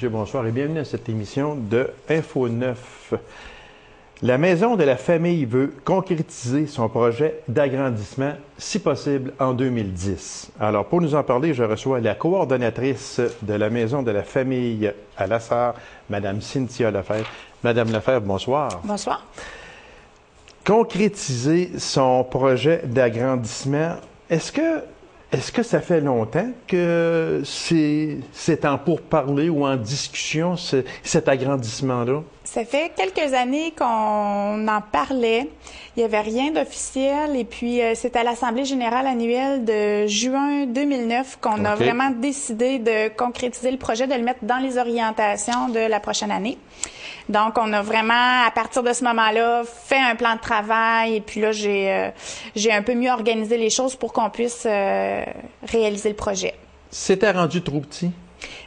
messieurs, bonsoir et bienvenue à cette émission de Info 9. La Maison de la famille veut concrétiser son projet d'agrandissement, si possible, en 2010. Alors, pour nous en parler, je reçois la coordonnatrice de la Maison de la famille à La Sarre, Mme Cynthia Lefebvre. Madame Lefebvre, bonsoir. Bonsoir. Concrétiser son projet d'agrandissement, est-ce que ça fait longtemps que c'est en pourparlers ou en discussion, cet agrandissement-là? Ça fait quelques années qu'on en parlait. Il n'y avait rien d'officiel. Et puis, c'est à l'Assemblée générale annuelle de juin 2009 qu'on a vraiment décidé de concrétiser le projet, de le mettre dans les orientations de la prochaine année. Donc, on a vraiment, à partir de ce moment-là, fait un plan de travail. Et puis là, j'ai un peu mieux organisé les choses pour qu'on puisse réaliser le projet. C'était rendu trop petit?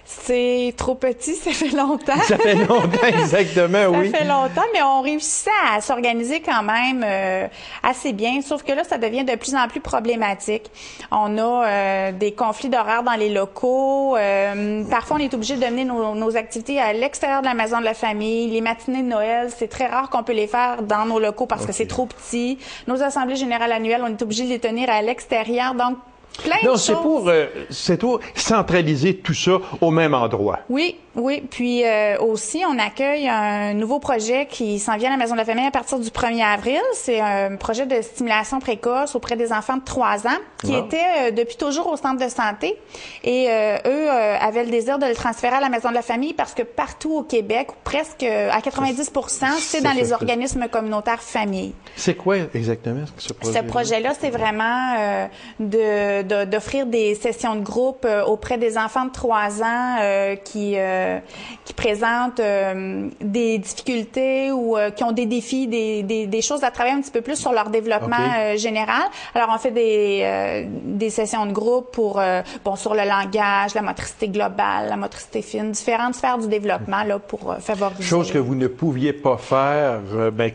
C'est trop petit, ça fait longtemps. Ça fait longtemps, exactement, oui. Ça fait longtemps, mais on réussissait à s'organiser quand même assez bien. Sauf que là, ça devient de plus en plus problématique. On a des conflits d'horaires dans les locaux. Parfois, on est obligé de mener nos activités à l'extérieur de la maison de la famille. Les matinées de Noël, c'est très rare qu'on peut les faire dans nos locaux parce que c'est trop petit. Nos assemblées générales annuelles, on est obligé de les tenir à l'extérieur. Donc, non, c'est pour centraliser tout ça au même endroit. Oui, oui. Puis aussi, on accueille un nouveau projet qui s'en vient à la Maison de la famille à partir du 1er avril. C'est un projet de stimulation précoce auprès des enfants de 3 ans qui était depuis toujours au centre de santé. Et eux avaient le désir de le transférer à la Maison de la famille parce que partout au Québec, presque à 90%, c'est dans les organismes communautaires familles. C'est quoi exactement ce projet? Ce projet-là, c'est vraiment d'offrir des sessions de groupe auprès des enfants de 3 ans qui présentent des difficultés ou qui ont des défis, des choses à travailler un petit peu plus sur leur développement général. Alors, on fait des sessions de groupe pour sur le langage, la motricité globale, la motricité fine, différentes sphères du développement là pour favoriser. Chose que vous ne pouviez pas faire,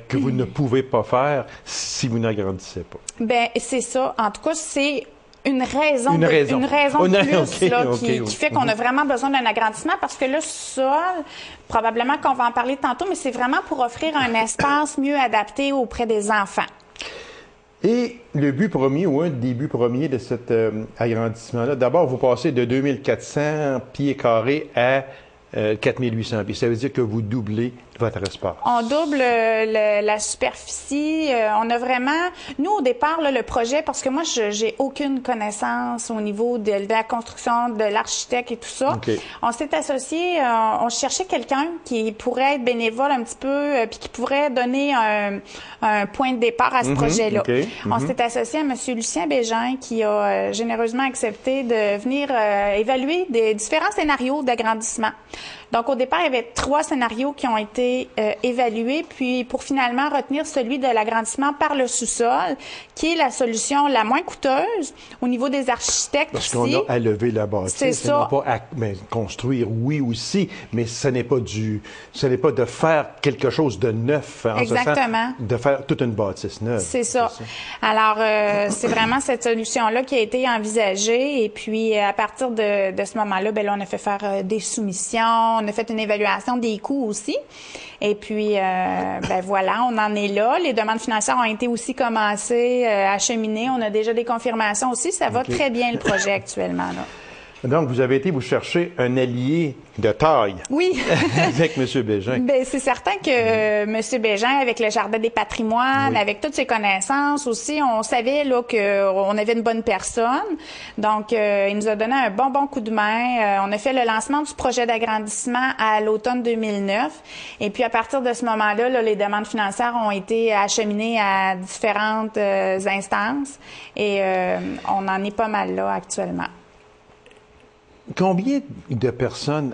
que vous ne pouvez pas faire si vous n'agrandissez pas. Ben c'est ça. En tout cas, c'est une raison de plus qui fait qu'on a vraiment besoin d'un agrandissement parce que le sol, probablement qu'on va en parler tantôt, mais c'est vraiment pour offrir un espace mieux adapté auprès des enfants. Et le but premier ou un des buts premiers de cet agrandissement-là, d'abord, vous passez de 2400 pieds carrés à 4800 pieds. Ça veut dire que vous doublez votre espace. On double la superficie. On a vraiment... Nous, au départ, là, le projet, parce que moi, j'ai aucune connaissance au niveau de la construction, de l'architecte et tout ça. On s'est associé, on cherchait quelqu'un qui pourrait être bénévole un petit peu, puis qui pourrait donner un point de départ à ce projet-là. On s'est associé à M. Lucien Bégin, qui a généreusement accepté de venir évaluer des différents scénarios d'agrandissement. Donc, au départ, il y avait 3 scénarios qui ont été évalués, puis pour finalement retenir celui de l'agrandissement par le sous-sol, qui est la solution la moins coûteuse au niveau des architectes. Parce qu'on a à lever la bâtisse. C'est ça. Non pas construire, oui aussi, mais ce n'est pas de faire quelque chose de neuf. Exactement. De faire toute une bâtisse neuve. C'est ça. Alors, c'est vraiment cette solution-là qui a été envisagée. Et puis, à partir de ce moment-là, là, on a fait faire des soumissions. On a fait une évaluation des coûts aussi. Et puis, voilà, on en est là. Les demandes financières ont été aussi commencées à cheminer. On a déjà des confirmations aussi. Ça va très bien, le projet, actuellement, là. Donc, vous avez été vous chercher un allié de taille. Oui. Avec M. Bégin. Bien, c'est certain que M. Bégin, avec le Jardin des patrimoines, avec toutes ses connaissances aussi, on savait là qu'on avait une bonne personne. Donc, il nous a donné un bon coup de main. On a fait le lancement du projet d'agrandissement à l'automne 2009. Et puis, à partir de ce moment-là, là, les demandes financières ont été acheminées à différentes instances. Et on en est pas mal là actuellement. Combien de personnes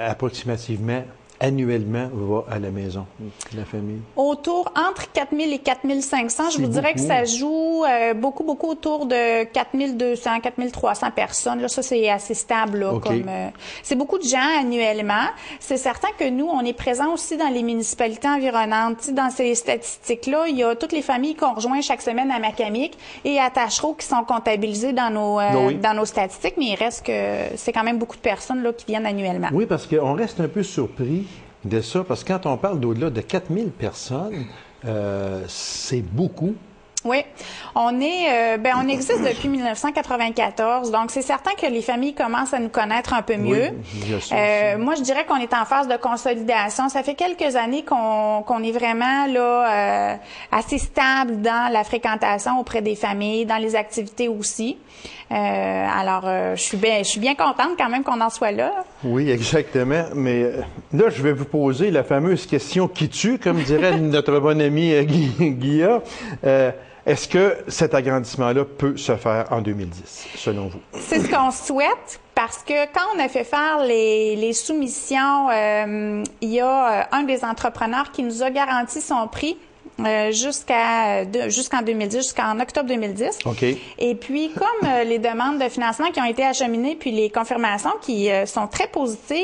approximativement annuellement va à la maison de la famille? Entre 4 000 et 4 500. Je vous dirais que ça joue beaucoup autour de 4200, 4300 personnes. Là, ça, c'est assez stable. Là, c'est beaucoup de gens annuellement. C'est certain que nous, on est présents aussi dans les municipalités environnantes. Tu sais, dans ces statistiques-là, il y a toutes les familles qu'on rejoint chaque semaine à Macamic et à Tachereau qui sont comptabilisées dans nos statistiques, mais il reste que c'est quand même beaucoup de personnes là, qui viennent annuellement. Oui, parce qu'on reste un peu surpris de ça, parce que quand on parle d'au-delà de 4000 personnes, c'est beaucoup. Oui, on existe depuis 1994, donc c'est certain que les familles commencent à nous connaître un peu mieux. Oui, bien sûr, moi, je dirais qu'on est en phase de consolidation. Ça fait quelques années qu'on est vraiment là assez stable dans la fréquentation auprès des familles, dans les activités aussi. Je suis bien contente quand même qu'on en soit là. Oui, exactement. Mais là, je vais vous poser la fameuse question qui tue, comme dirait notre bon ami Guilla. Est-ce que cet agrandissement-là peut se faire en 2010, selon vous? C'est ce qu'on souhaite, parce que quand on a fait faire les soumissions, il y a un des entrepreneurs qui nous a garanti son prix jusqu'en 2010, jusqu'en octobre 2010. OK. Et puis, comme les demandes de financement qui ont été acheminées, puis les confirmations qui sont très positives,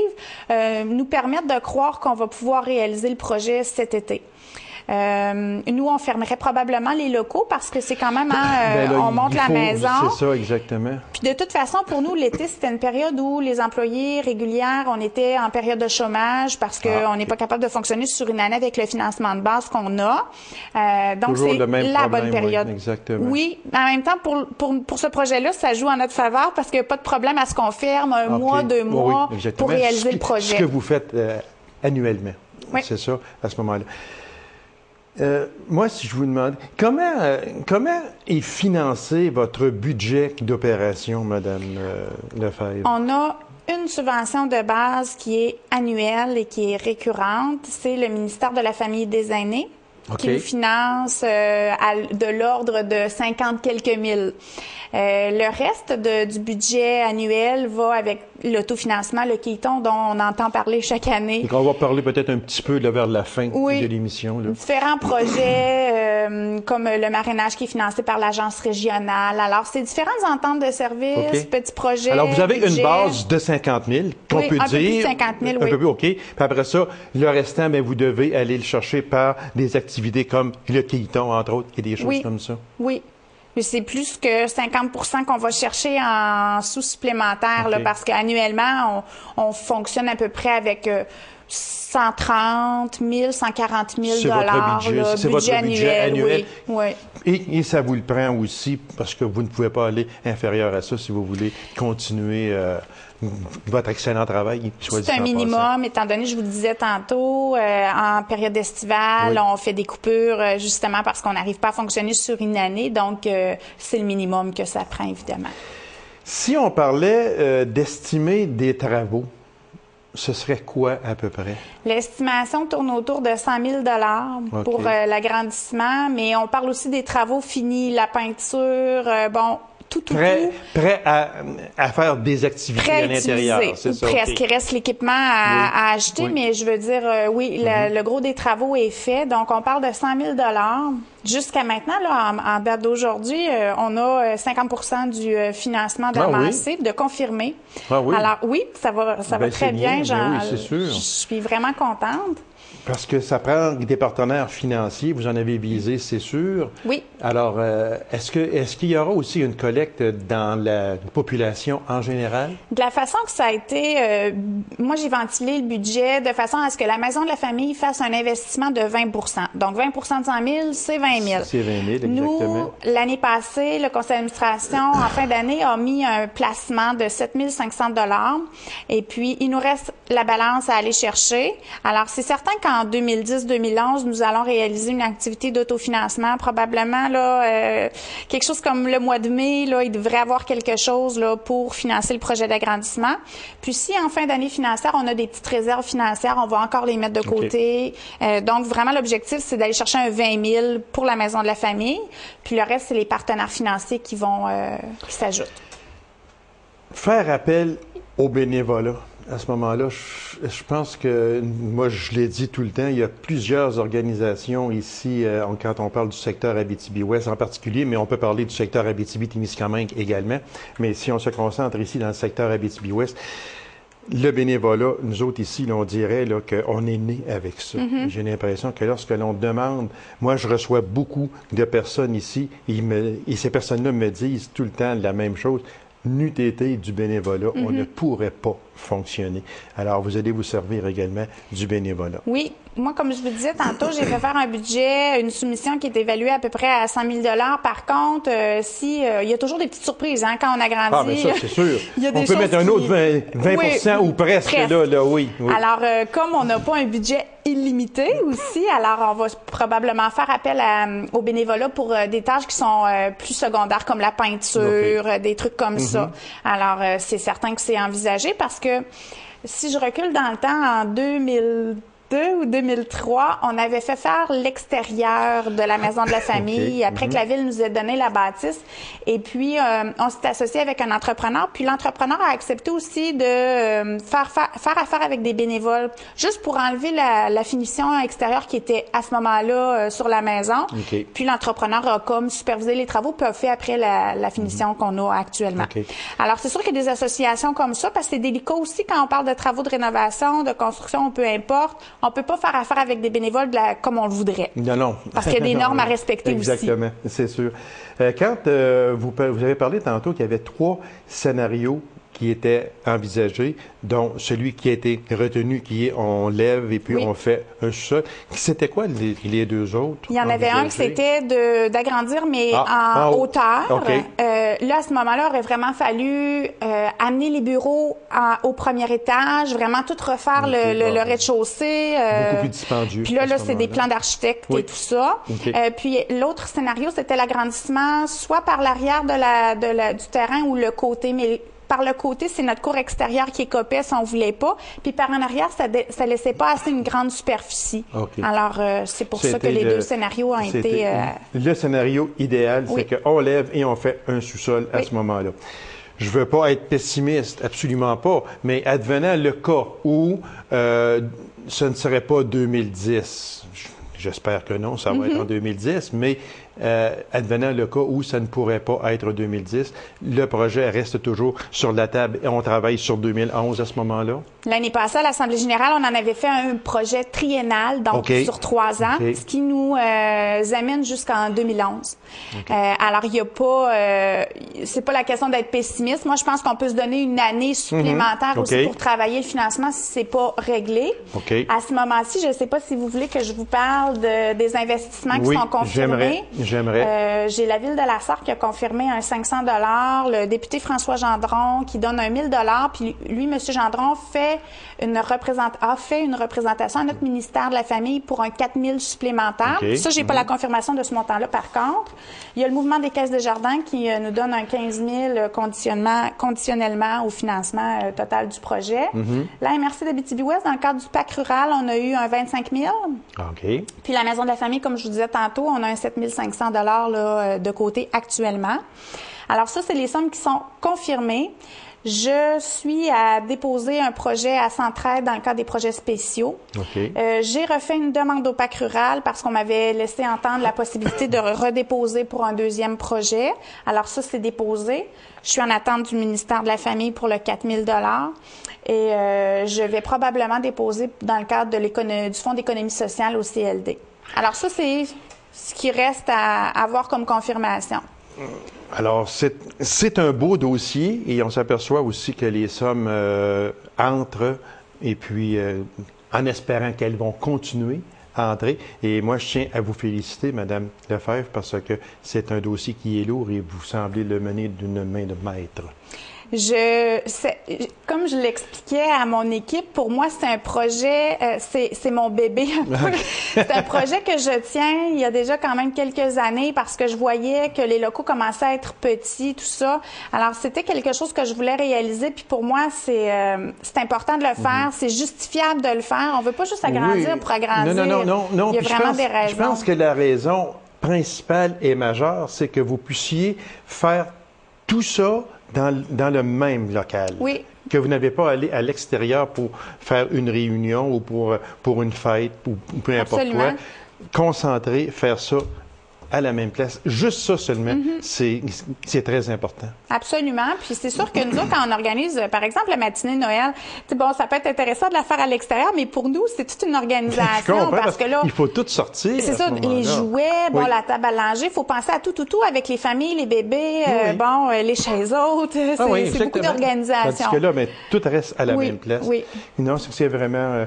nous permettent de croire qu'on va pouvoir réaliser le projet cet été. Nous, on fermerait probablement les locaux parce que c'est quand même, on monte la maison. C'est ça, exactement. Puis de toute façon, pour nous, l'été, c'était une période où les employés régulières, on était en période de chômage parce qu'on n'est pas capable de fonctionner sur une année avec le financement de base qu'on a. Donc, c'est la bonne période. Oui, exactement. Oui, en même temps, pour ce projet-là, ça joue en notre faveur parce qu'il n'y a pas de problème à ce qu'on ferme un mois, 2 mois pour réaliser le projet. Ce que vous faites annuellement. Oui. C'est ça, à ce moment-là. Moi, si je vous demande, comment est financé votre budget d'opération, Madame Lefebvre? On a une subvention de base qui est annuelle et qui est récurrente. C'est le ministère de la Famille et des Aînés qui nous finance de l'ordre de 50 quelques mille. Le reste du budget annuel va avec l'autofinancement, le Keaton, dont on entend parler chaque année. Donc, on va parler peut-être un petit peu là, vers la fin de l'émission. Là. Différents projets comme le marrainage qui est financé par l'agence régionale. Alors, c'est différentes ententes de services, petits projets. Alors, vous avez une base de 50 000, qu'on peut dire. Un peu plus de 50 000, oui. Un peu plus, OK. Puis après ça, le restant, bien, vous devez aller le chercher par des activités comme le Keaton, entre autres, et des choses comme ça. Oui. C'est plus que 50% qu'on va chercher en sous supplémentaire, là, parce qu'annuellement, on fonctionne à peu près avec 130 000, 140 000 dollars. C'est votre budget annuel. Oui. Et ça vous le prend aussi, parce que vous ne pouvez pas aller inférieur à ça si vous voulez continuer votre excellent travail. C'est un minimum, étant donné, je vous le disais tantôt, en période estivale, on fait des coupures justement parce qu'on n'arrive pas à fonctionner sur une année. Donc, c'est le minimum que ça prend, évidemment. Si on parlait d'estimer des travaux, ce serait quoi à peu près? L'estimation tourne autour de 100 000 pour l'agrandissement, mais on parle aussi des travaux finis, la peinture, tout. Prêt à faire des activités à l'intérieur, c'est ça? Presque. Il reste l'équipement à acheter, mais je veux dire, le gros des travaux est fait. Donc, on parle de 100 000 Jusqu'à maintenant, là, en date d'aujourd'hui, on a 50 du financement d'avancé, de confirmé. Ah oui? Alors, oui, ça va très bien. C'est sûr. Je suis vraiment contente. Parce que ça prend des partenaires financiers, vous en avez visé, c'est sûr. Oui. Alors, est-ce qu'il y aura aussi une collecte dans la population en général? De la façon que ça a été, moi j'ai ventilé le budget de façon à ce que la Maison de la Famille fasse un investissement de 20 Donc 20 de 100 000, c'est 20 000. C'est 20 000, exactement. Nous, l'année passée, le conseil d'administration, en fin d'année, a mis un placement de 7 500 $ et puis il nous reste la balance à aller chercher. Alors, c'est certain qu'en 2010-2011, nous allons réaliser une activité d'autofinancement. Probablement, là, quelque chose comme le mois de mai, là, il devrait avoir quelque chose là, pour financer le projet d'agrandissement. Puis si en fin d'année financière, on a des petites réserves financières, on va encore les mettre de côté. Donc, vraiment, l'objectif, c'est d'aller chercher un 20 000 pour la Maison de la Famille. Puis le reste, c'est les partenaires financiers qui s'ajoutent. Faire appel au bénévolat. à ce moment-là, je pense que, moi, je l'ai dit tout le temps, il y a plusieurs organisations ici, quand on parle du secteur Abitibi-Ouest en particulier, mais on peut parler du secteur Abitibi-Témiscamingue également. Mais si on se concentre ici dans le secteur Abitibi-Ouest, le bénévolat, nous autres ici, là, on dirait qu'on est né avec ça. J'ai l'impression que lorsque l'on demande, moi je reçois beaucoup de personnes ici, et ces personnes-là me disent tout le temps la même chose. N'eût été du bénévolat, on ne pourrait pas fonctionner. Alors, vous allez vous servir également du bénévolat. Oui. Moi, comme je vous disais tantôt, j'ai fait faire un budget, une soumission qui est évaluée à peu près à 100 000 $. Par contre, il y a toujours des petites surprises quand on agrandit. Ah, mais ça, c'est sûr. On peut mettre un autre 20 oui, ou presque. Là, oui. Alors, comme on n'a pas un budget illimité aussi, alors on va probablement faire appel au bénévolat pour des tâches qui sont plus secondaires, comme la peinture, des trucs comme ça. Alors, c'est certain que c'est envisagé parce que si je recule dans le temps, en 2002 ou 2003, on avait fait faire l'extérieur de la maison de la famille après que la ville nous ait donné la bâtisse. Et puis, on s'est associé avec un entrepreneur. Puis l'entrepreneur a accepté aussi de faire affaire avec des bénévoles, juste pour enlever la finition extérieure qui était à ce moment-là sur la maison. Puis l'entrepreneur a comme supervisé les travaux, puis a fait après la finition qu'on a actuellement. Alors, c'est sûr qu'il y a des associations comme ça, parce que c'est délicat aussi quand on parle de travaux de rénovation, de construction, peu importe. On peut pas faire affaire avec des bénévoles comme on le voudrait. Non. Parce qu'il y a des normes à respecter aussi. Exactement, c'est sûr. Quand vous avez parlé tantôt qu'il y avait 3 scénarios qui étaient envisagés, dont celui qui a été retenu, qui est on lève et puis on fait un sous-sol. C'était quoi les 2 autres? Il y en avait un qui c'était d'agrandir, mais en hauteur. Là, à ce moment-là, il aurait vraiment fallu amener les bureaux au premier étage, vraiment tout refaire le rez-de-chaussée. Beaucoup plus dispendieux. Puis là c'est des plans d'architecte et tout ça. Puis l'autre scénario, c'était l'agrandissement soit par l'arrière du terrain ou le côté, mais par le côté, c'est notre cour extérieure qui est copée si on voulait pas. Puis par en arrière, ça laissait pas assez une grande superficie. Alors, c'est pour ça que les 2 scénarios ont été... Le scénario idéal, c'est qu'on lève et on fait un sous-sol à ce moment-là. Je veux pas être pessimiste, absolument pas, mais advenant le cas où ce ne serait pas 2010, j'espère que non, ça va être en 2010, mais advenant le cas où ça ne pourrait pas être 2010, le projet reste toujours sur la table et on travaille sur 2011 à ce moment-là? L'année passée, à l'Assemblée générale, on en avait fait un projet triennal, donc sur 3 ans, ce qui nous amène jusqu'en 2011. Alors, il n'y a pas... c'est pas la question d'être pessimiste. Moi, je pense qu'on peut se donner une année supplémentaire aussi pour travailler le financement si c'est pas réglé. À ce moment-ci, je ne sais pas si vous voulez que je vous parle des investissements qui sont confirmés. J'aimerais. J'ai la Ville de la Sarthe qui a confirmé un 500 $, le député François Gendron qui donne un 1000 $, puis lui, M. Gendron, a fait une représentation à notre ministère de la Famille pour un 4 000 supplémentaire. Ça, j'ai pas la confirmation de ce montant-là, par contre. Il y a le mouvement des caisses de jardin qui nous donne un 15 000 conditionnellement au financement total du projet. La MRC d'Abitibi-Ouest, dans le cadre du PAC rural, on a eu un 25 000. Puis la Maison de la Famille, comme je vous disais tantôt, on a un 7 500 $ là, de côté actuellement. Alors ça, c'est les sommes qui sont confirmées. Je suis à déposer un projet à Centraide dans le cadre des projets spéciaux. J'ai refait une demande au PAC rural parce qu'on m'avait laissé entendre la possibilité de redéposer pour un 2e projet. Alors ça, c'est déposé. Je suis en attente du ministère de la Famille pour le 4 000 $ et je vais probablement déposer dans le cadre du Fonds d'économie sociale au CLD. Alors ça, c'est ce qui reste à avoir comme confirmation. Alors, c'est un beau dossier et on s'aperçoit aussi que les sommes entrent et puis en espérant qu'elles vont continuer à entrer. Et moi, je tiens à vous féliciter, Mme Lefebvre, parce que c'est un dossier qui est lourd et vous semblez le mener d'une main de maître. Comme je l'expliquais à mon équipe, pour moi, c'est un projet, c'est mon bébé un peu. C'est un projet que je tiens il y a déjà quand même quelques années parce que je voyais que les locaux commençaient à être petits, tout ça. Alors, c'était quelque chose que je voulais réaliser. Puis pour moi, c'est important de le faire. C'est justifiable de le faire. On veut pas juste agrandir pour agrandir. Non. Il y a vraiment des raisons. Je pense que la raison principale et majeure, c'est que vous puissiez faire tout ça dans le même local. Oui. que vous n'avez pas à aller à l'extérieur pour faire une réunion ou pour une fête ou peu importe quoi. Concentrer, faire ça à la même place. Juste ça seulement, c'est très important. Absolument. Puis c'est sûr que nous autres, quand on organise, par exemple, la matinée de Noël, bon, ça peut être intéressant de la faire à l'extérieur, mais pour nous, c'est toute une organisation. parce que là, il faut tout sortir. C'est ça, les jouets, bon, la table à langer, il faut penser à tout avec les familles, les bébés, bon, les chaises hautes. C'est beaucoup d'organisation. Parce que là, mais tout reste à la même place. Oui. Non, c'est vraiment...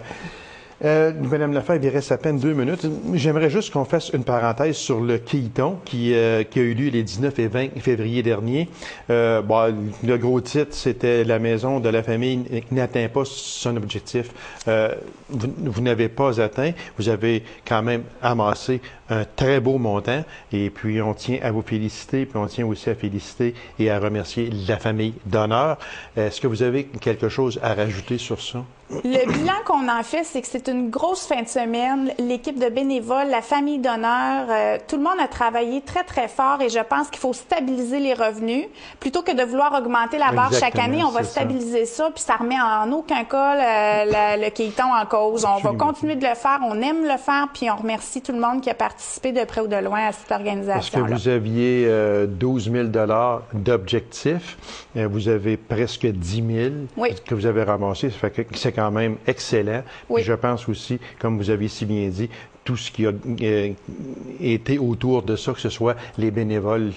Madame Lefebvre, il reste à peine 2 minutes. J'aimerais juste qu'on fasse une parenthèse sur le Keyiton qui a eu lieu les 19 et 20 février dernier. Le gros titre, c'était « La maison de la famille n'atteint pas son objectif ». Vous n'avez pas atteint. Vous avez quand même amassé un très beau montant. Et puis, on tient à vous féliciter, puis on tient aussi à féliciter et à remercier la famille d'honneur. Est-ce que vous avez quelque chose à rajouter sur ça? Le bilan qu'on en fait, c'est que c'est une grosse fin de semaine. L'équipe de bénévoles, la famille d'honneur, tout le monde a travaillé très, très fort et je pense qu'il faut stabiliser les revenus. Plutôt que de vouloir augmenter la barre chaque année, on va stabiliser ça, puis ça remet en aucun cas le Keyiton en cause. On va continuer de le faire, on aime le faire, puis on remercie tout le monde qui a participé de près ou de loin à cette organisation-là. Parce que vous aviez 12 000 d'objectifs, vous avez presque 10 000 que vous avez ramassé, ça fait que c'est quand même excellent. Puis je pense aussi, comme vous avez si bien dit, tout ce qui a été autour de ça, que ce soit les bénévoles,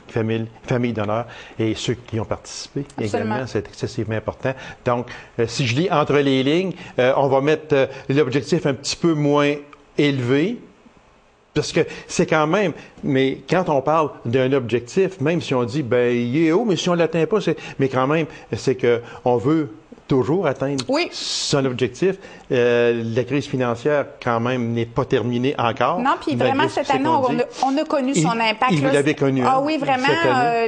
famille d'honneur et ceux qui ont participé également, c'est excessivement important. Donc, si je lis entre les lignes, on va mettre l'objectif un petit peu moins élevé, parce que c'est quand même, mais quand on parle d'un objectif, même si on dit, ben, il est haut, mais si on ne l'atteint pas, mais quand même, c'est qu'on veut toujours atteindre son objectif. La crise financière, quand même, n'est pas terminée encore. Non, puis vraiment, cette année, on a connu son impact. Vous l'avez connu. Ah oui, vraiment,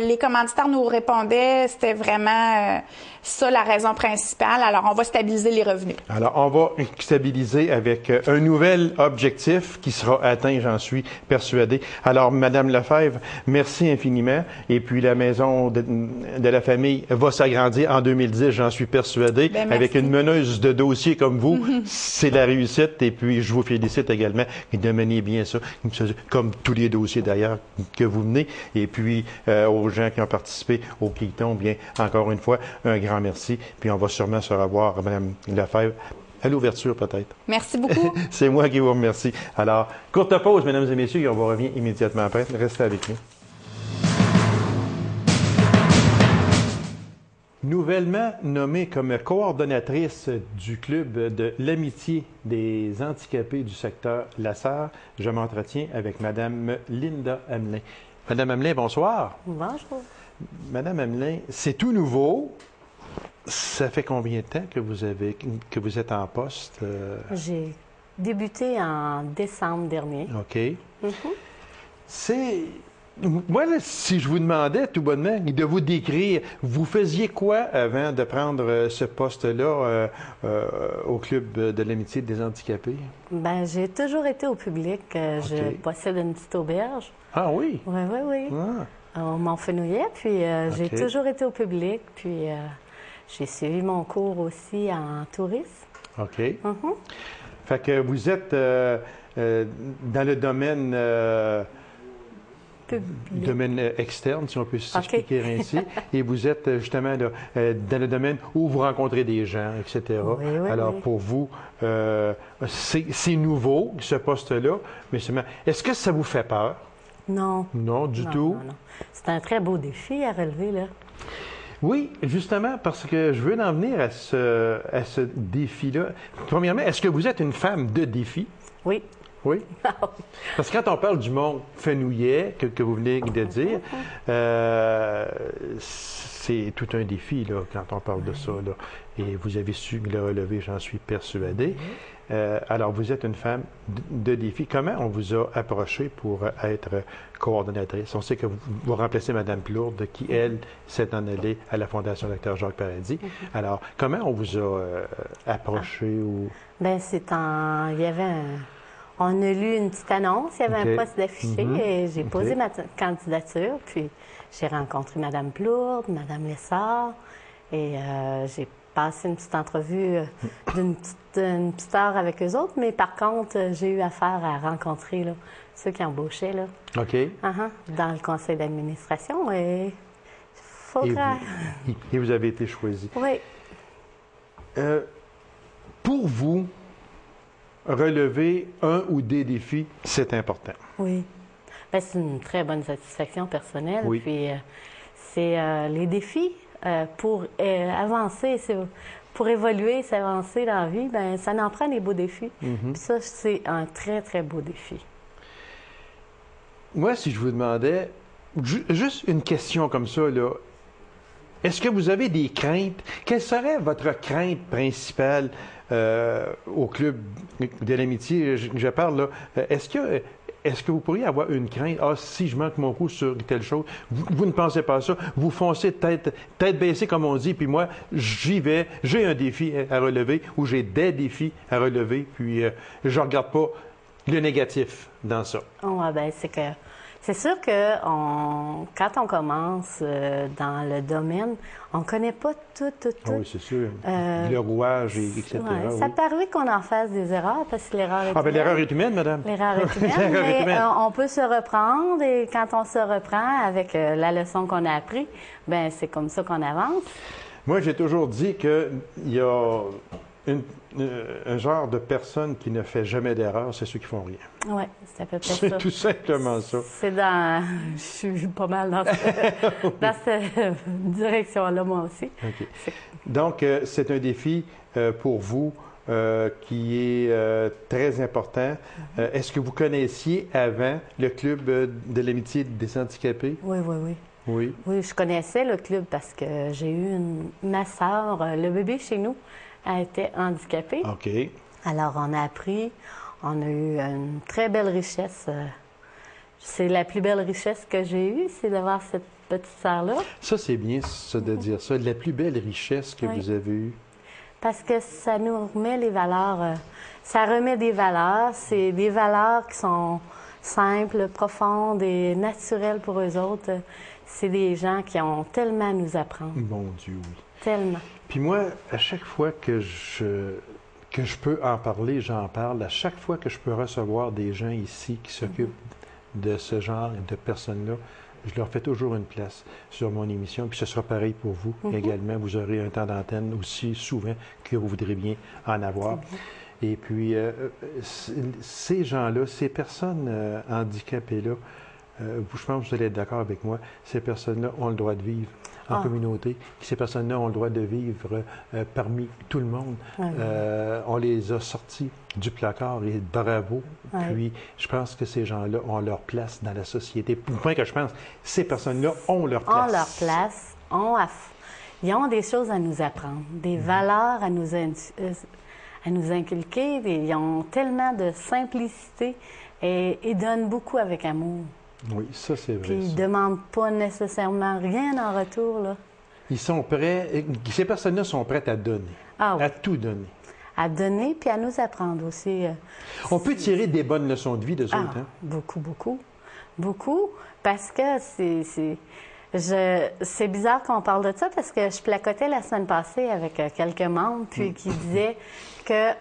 les commanditaires nous répondaient, c'était vraiment ça la raison principale. Alors, on va stabiliser les revenus. Alors, on va stabiliser avec un nouvel objectif qui sera atteint, j'en suis persuadé. Alors, Madame Lefebvre, merci infiniment. Et puis, la maison de la famille va s'agrandir en 2010, j'en suis persuadé. Avec une meneuse de dossiers comme vous, c'est la réussite. Et puis, je vous félicite également de mener bien ça, comme tous les dossiers d'ailleurs que vous menez. Et puis, aux gens qui ont participé au Keyiton, bien, encore une fois, un grand merci. Puis, on va sûrement se revoir, Mme Lefebvre, à l'ouverture peut-être. Merci beaucoup. C'est moi qui vous remercie. Alors, courte pause, mesdames et messieurs, et on va revenir immédiatement après. Restez avec nous. Nouvellement nommée comme coordonnatrice du club de l'amitié des handicapés du secteur Lasserre, je m'entretiens avec Mme Linda Hamelin. Mme Hamelin, bonsoir. Bonjour. Mme Hamelin, c'est tout nouveau. Ça fait combien de temps que vous êtes en poste? J'ai débuté en décembre dernier. OK. Moi, là, si je vous demandais tout bonnement de vous décrire, vous faisiez quoi avant de prendre ce poste-là au Club de l'amitié des handicapés? Bien, j'ai toujours été au public. Je possède une petite auberge. Ah oui? Oui. Au Mont-Fenouillet. Puis j'ai toujours été au public. Puis j'ai suivi mon cours aussi en tourisme. OK. Fait que vous êtes dans le domaine... domaine externe, si on peut s'expliquer ainsi, et vous êtes justement là, dans le domaine où vous rencontrez des gens, etc. Alors, pour vous, c'est nouveau, ce poste-là, mais est-ce que ça vous fait peur? Non. Non, du tout? Non. C'est un très beau défi à relever, là. Oui, justement, parce que je veux en venir à ce défi-là. Premièrement, est-ce que vous êtes une femme de défi? Oui. Oui? Parce que quand on parle du mont Fenouillet, que vous venez de dire, c'est tout un défi là, quand on parle de ça. Là. Et vous avez su le relever, j'en suis persuadé. Alors, vous êtes une femme de défi. Comment on vous a approché pour être coordonnatrice? On sait que vous remplacez Mme Plourde, qui, elle, s'est en allée à la Fondation Dr. Jacques Paradis. Alors, comment on vous a approché? Bien, il y avait On a lu une petite annonce, il y avait un poste d'affiché et j'ai posé ma candidature. Puis j'ai rencontré Mme Plourde, Mme Lessard et j'ai passé une petite entrevue d'une petite heure avec eux autres, mais par contre, j'ai eu affaire à rencontrer là, ceux qui embauchaient là, OK. Dans le conseil d'administration. Et et vous avez été choisi. Oui. Pour vous, relever un ou des défis, c'est important. Oui. Bien, c'est une très bonne satisfaction personnelle. Oui. Puis, c'est les défis pour avancer, pour évoluer, s'avancer dans la vie, bien, ça en prend des beaux défis. Puis ça, c'est un très, très beau défi. Moi, si je vous demandais, juste une question comme ça, là, est-ce que vous avez des craintes? Quelle serait votre crainte principale au Club de l'amitié? Je parle là. Est-ce que vous pourriez avoir une crainte? Ah, si je manque mon coup sur telle chose, vous ne pensez pas à ça. Vous foncez tête baissée, comme on dit, puis moi, j'y vais. J'ai un défi à relever ou j'ai des défis à relever, puis je ne regarde pas le négatif dans ça. Oh, ben, c'est sûr que quand on commence dans le domaine, on ne connaît pas tout. Ah oui, c'est sûr. Le rouage, etc. Ouais, ça peut arriver qu'on en fasse des erreurs, parce que l'erreur est humaine. Ben, l'erreur est humaine, madame. L'erreur est humaine, mais on peut se reprendre, et quand on se reprend avec la leçon qu'on a apprise, ben c'est comme ça qu'on avance. Moi, j'ai toujours dit qu'il y a un genre de personne qui ne fait jamais d'erreur, c'est ceux qui font rien. Oui, c'est à peu près ça. C'est tout simplement ça. C'est dans... Je suis pas mal dans cette direction-là, moi aussi. OK. Donc, c'est un défi pour vous qui est très important. Est-ce que vous connaissiez avant le Club de l'amitié des handicapés? Oui. Oui. Oui, je connaissais le club parce que j'ai eu ma sœur, le bébé chez nous, a été handicapé. OK. Alors, on a appris, on a eu une très belle richesse. C'est la plus belle richesse que j'ai eue, c'est d'avoir cette petite sœur-là. Ça, c'est bien, ça, de dire ça. La plus belle richesse que vous avez eue. Parce que ça nous remet les valeurs. Ça remet des valeurs. C'est des valeurs qui sont simples, profondes et naturelles pour eux autres. C'est des gens qui ont tellement à nous apprendre. Mon Dieu, oui. Tellement. Puis moi, à chaque fois que je peux en parler, j'en parle. À chaque fois que je peux recevoir des gens ici qui s'occupent de ce genre de personnes-là, je leur fais toujours une place sur mon émission. Puis ce sera pareil pour vous également. Vous aurez un temps d'antenne aussi souvent que vous voudrez bien en avoir. Et puis, ces gens-là, ces personnes handicapées-là, je pense que vous allez être d'accord avec moi, ces personnes-là ont le droit de vivre en communauté. Ces personnes-là ont le droit de vivre parmi tout le monde. On les a sortis du placard et bravo. Puis, je pense que ces gens-là ont leur place dans la société. Pour le point que je pense, ces personnes-là ont leur place. Ont leur place. Ils ont des choses à nous apprendre, des valeurs à nous inculquer. Ils ont tellement de simplicité et ils donnent beaucoup avec amour. Oui, ça, c'est vrai. Puis ils ne demandent pas nécessairement rien en retour, là. Ils sont prêts, ces personnes-là sont prêtes à donner, à tout donner. À donner, puis à nous apprendre aussi. On peut tirer des bonnes leçons de vie d'eux autres, hein? Beaucoup, beaucoup. Beaucoup, parce que c'est bizarre qu'on parle de ça, parce que je placotais la semaine passée avec quelques membres, puis qui disaient que...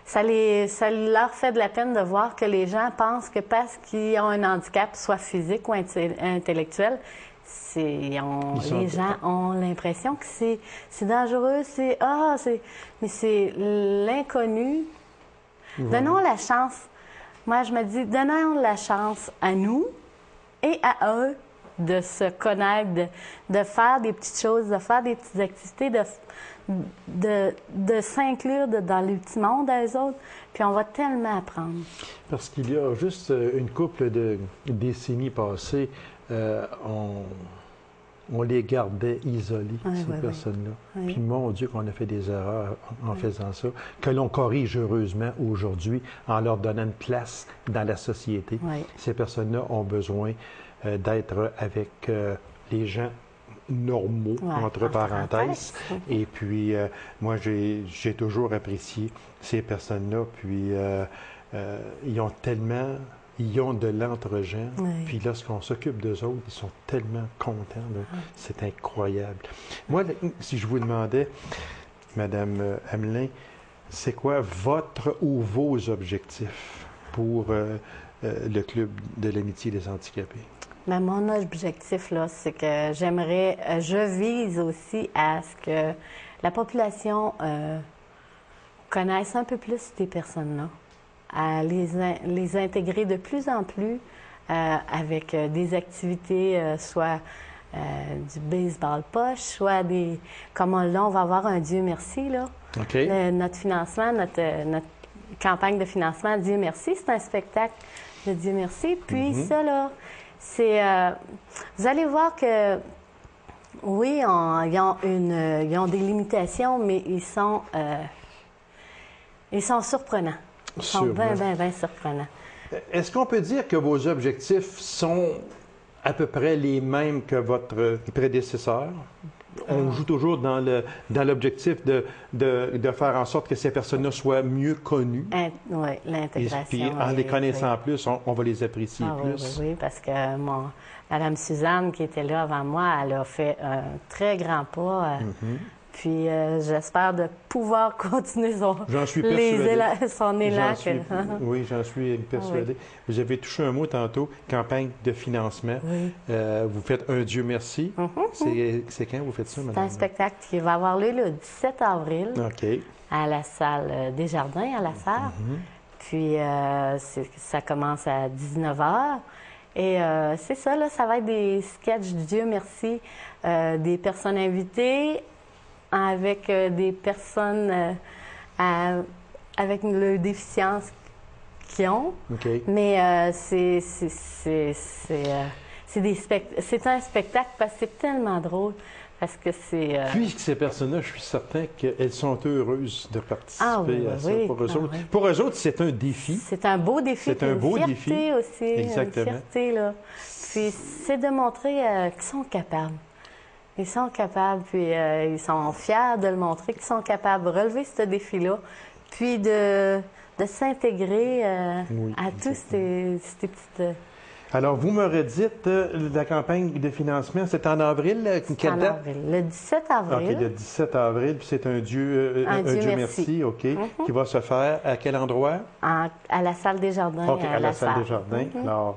ça leur fait de la peine de voir que les gens pensent que parce qu'ils ont un handicap, soit physique ou intellectuel, les gens ont l'impression que c'est dangereux, mais c'est l'inconnu. Donnons la chance. Moi, je me dis, donnons la chance à nous et à eux de se connaître, de faire des petites choses, de faire des petites activités, de s'inclure dans le petit monde des autres, puis on va tellement apprendre. Parce qu'il y a juste une couple de décennies passées, on les gardait isolés, ces personnes-là. Puis mon Dieu, qu'on a fait des erreurs en faisant ça, que l'on corrige heureusement aujourd'hui en leur donnant une place dans la société. Ces personnes-là ont besoin d'être avec les gens normaux, entre parenthèses. Et puis, moi, j'ai toujours apprécié ces personnes-là. Puis, ils ont tellement ils ont de l'entre-gens. Oui. Puis lorsqu'on s'occupe d'eux autres, ils sont tellement contents. C'est incroyable. Moi, si je vous demandais, Madame Hamelin, c'est quoi votre ou vos objectifs pour le Club de l'amitié des handicapés? Mais mon objectif, là, c'est que je vise aussi à ce que la population connaisse un peu plus ces personnes-là, à les intégrer de plus en plus avec des activités, soit du baseball poche, soit des... Comme là, on va avoir un Dieu merci, là. Okay. Notre financement, notre campagne de financement Dieu merci, c'est un spectacle de Dieu merci. Puis ça, là, c'est... vous allez voir que, oui, ils ont des limitations, mais ils sont surprenants. Ils sont bien, bien, bien surprenants. Est-ce qu'on peut dire que vos objectifs sont à peu près les mêmes que votre prédécesseur? On joue toujours dans l'objectif de faire en sorte que ces personnes-là soient mieux connues. Oui, l'intégration. Et puis, en les connaissant plus, on va les apprécier plus. Oui, parce que Mme Suzanne, qui était là avant moi, elle a fait un très grand pas. Puis, j'espère de pouvoir continuer son élan. Oui, j'en suis persuadé. Vous avez touché un mot tantôt, campagne de financement. Oui. Vous faites un Dieu merci. C'est quand vous faites ça, madame? C'est un spectacle qui va avoir lieu le 17 avril à la salle Desjardins, à la Sarre. Puis, ça commence à 19h. Et c'est ça, là, ça va être des sketchs du Dieu merci, des personnes invitées, avec des personnes avec le déficience qu'ils ont. Mais c'est un spectacle parce que c'est tellement drôle. Parce que c'est... Puis ces personnes-là, je suis certain qu'elles sont heureuses de participer à ça. Pour eux autres, c'est un défi. C'est un beau défi. C'est un beau défi. Une fierté aussi. Exactement. Une fierté, là. Puis c'est de montrer qu'ils sont capables. Ils sont capables, puis ils sont fiers de le montrer, qu'ils sont capables de relever ce défi-là, puis de s'intégrer à tous ces petites... Alors, vous me redites, la campagne de financement, c'est en avril? Quelle date? Le 17 avril. OK, le 17 avril, puis c'est un Dieu merci, OK, qui va se faire à quel endroit? À la salle Desjardins. OK, à la salle Desjardins. Alors,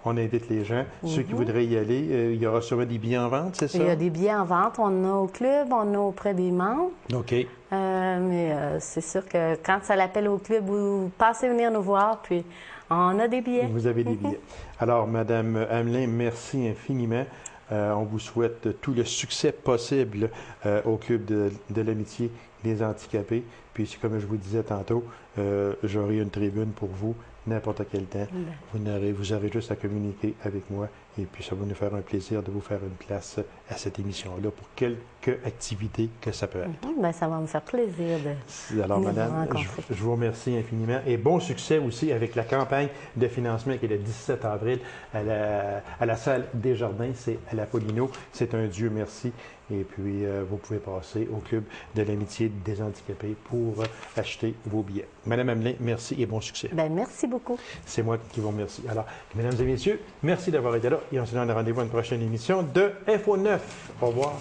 on invite les gens. Ceux qui voudraient y aller, il y aura sûrement des billets en vente, c'est ça? Il y a des billets en vente. On en a au club, on en a auprès des membres. OK. Mais c'est sûr que quand ça l'appelle au club, vous passez venir nous voir, puis on a des billets. Vous avez des billets. Alors, Madame Hamelin, merci infiniment. On vous souhaite tout le succès possible au Club de l'amitié des handicapés. Puis, comme je vous disais tantôt, j'aurai une tribune pour vous n'importe quel temps. Vous aurez juste à communiquer avec moi et puis ça va nous faire un plaisir de vous faire une place à cette émission-là pour quelque activité que ça peut être. Bien, ça va me faire plaisir de Alors, madame, je vous remercie infiniment et bon succès aussi avec la campagne de financement qui est le 17 avril à la salle Desjardins, c'est à l'Apollino. C'est un Dieu merci. Et puis, vous pouvez passer au Club de l'amitié des handicapés pour acheter vos billets. Madame Hamelin, merci et bon succès. Bien, merci beaucoup. C'est moi qui vous remercie. Alors, mesdames et messieurs, merci d'avoir été là et on se donne rendez-vous à une prochaine émission de Info 9. Au revoir.